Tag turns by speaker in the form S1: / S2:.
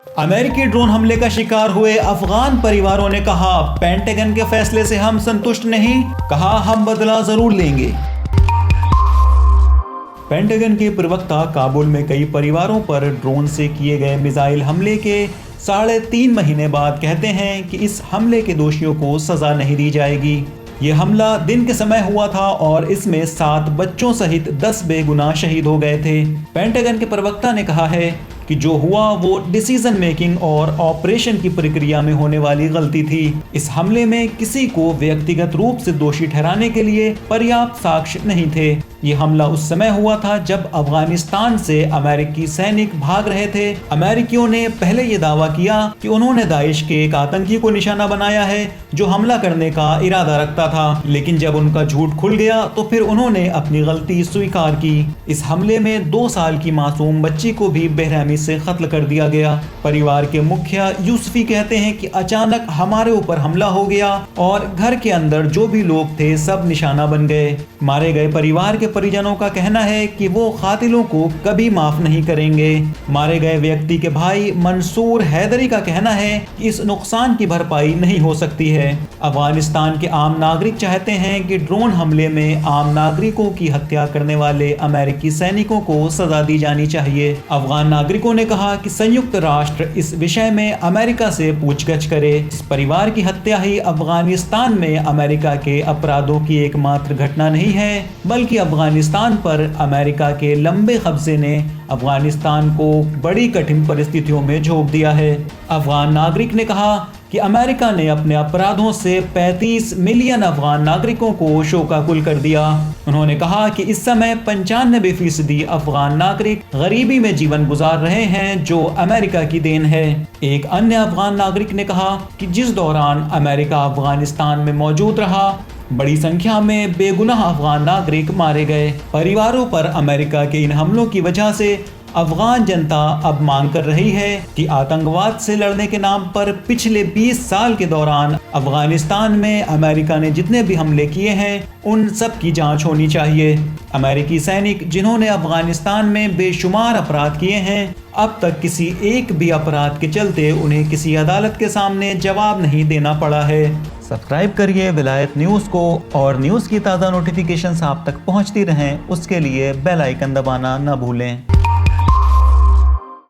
S1: अमेरिकी ड्रोन हमले का शिकार हुए अफगान परिवारों ने कहा, पेंटागन के फैसले से हम संतुष्ट नहीं, कहा हम बदला जरूर लेंगे। पेंटागन के प्रवक्ता काबुल में कई परिवारों पर ड्रोन से किए गए मिसाइल हमले के 3.5 महीने बाद कहते हैं कि इस हमले के दोषियों को सजा नहीं दी जाएगी। ये हमला दिन के समय हुआ था और इसमें 7 बच्चों सहित 10 बेगुनाह शहीद हो गए थे। पेंटागन के प्रवक्ता ने कहा है कि जो हुआ वो डिसीजन मेकिंग और ऑपरेशन की प्रक्रिया में होने वाली गलती थी। इस हमले में किसी को व्यक्तिगत रूप से दोषी ठहराने के लिए पर्याप्त साक्ष्य नहीं थे। ये हमला उस समय हुआ था जब अफगानिस्तान से अमेरिकी सैनिक भाग रहे थे। अमेरिकियों ने पहले ये दावा किया कि उन्होंने दाइश के एक आतंकी को निशाना बनाया है जो हमला करने का इरादा रखता था, लेकिन जब उनका झूठ खुल गया तो फिर उन्होंने अपनी गलती स्वीकार की। इस हमले में 2 साल की मासूम बच्ची को भी बेरहमी से कत्ल कर दिया गया। परिवार के मुखिया यूसुफी कहते हैं कि अचानक हमारे ऊपर हमला हो गया और घर के अंदर जो भी लोग थे सब निशाना बन गए। मारे गए परिवार के परिजनों का कहना है कि वो कातिलों को कभी माफ नहीं करेंगे। मारे गए व्यक्ति के भाई मंसूर हैदरी का कहना है कि इस नुकसान की भरपाई नहीं हो सकती है। अफगानिस्तान के आम नागरिक चाहते हैं कि ड्रोन हमले में आम नागरिकों की हत्या करने वाले अमेरिकी सैनिकों को सजा दी जानी चाहिए। अफगान नागरिकों ने कहा कि संयुक्त राष्ट्र इस विषय में अमेरिका से पूछताछ करे। इस परिवार की हत्या ही अफगानिस्तान में अमेरिका के अपराधों की एकमात्र घटना नहीं है, बल्कि अफगानिस्तान पर अमेरिका के लंबे कब्जे ने अफगानिस्तान को बड़ी कठिन परिस्थितियों में झोंक दिया है। अफगान नागरिक ने कहा कि अमेरिका ने अपने अपराधों से 35 मिलियन अफगान नागरिकों को शोकाकुल कर दिया। उन्होंने कहा कि इस समय 95% अफगान नागरिक गरीबी में जीवन गुजार रहे हैं, जो अमेरिका की देन है। एक अन्य अफगान नागरिक ने कहा कि जिस दौरान अमेरिका अफगानिस्तान में मौजूद रहा, बड़ी संख्या में बेगुनाह अफगान नागरिक मारे गए। परिवारों पर अमेरिका के इन हमलों की वजह से अफगान जनता अब मांग कर रही है कि आतंकवाद से लड़ने के नाम पर पिछले 20 साल के दौरान अफगानिस्तान में अमेरिका ने जितने भी हमले किए हैं उन सब की जांच होनी चाहिए। अमेरिकी सैनिक जिन्होंने अफगानिस्तान में बेशुमार अपराध किए हैं, अब तक किसी एक भी अपराध के चलते उन्हें किसी अदालत के सामने जवाब नहीं देना पड़ा है। सब्सक्राइब करिए विलायत न्यूज़ को और न्यूज़ की ताज़ा नोटिफिकेशंस आप तक पहुंचती रहें, उसके लिए बेल आइकन दबाना न भूलें।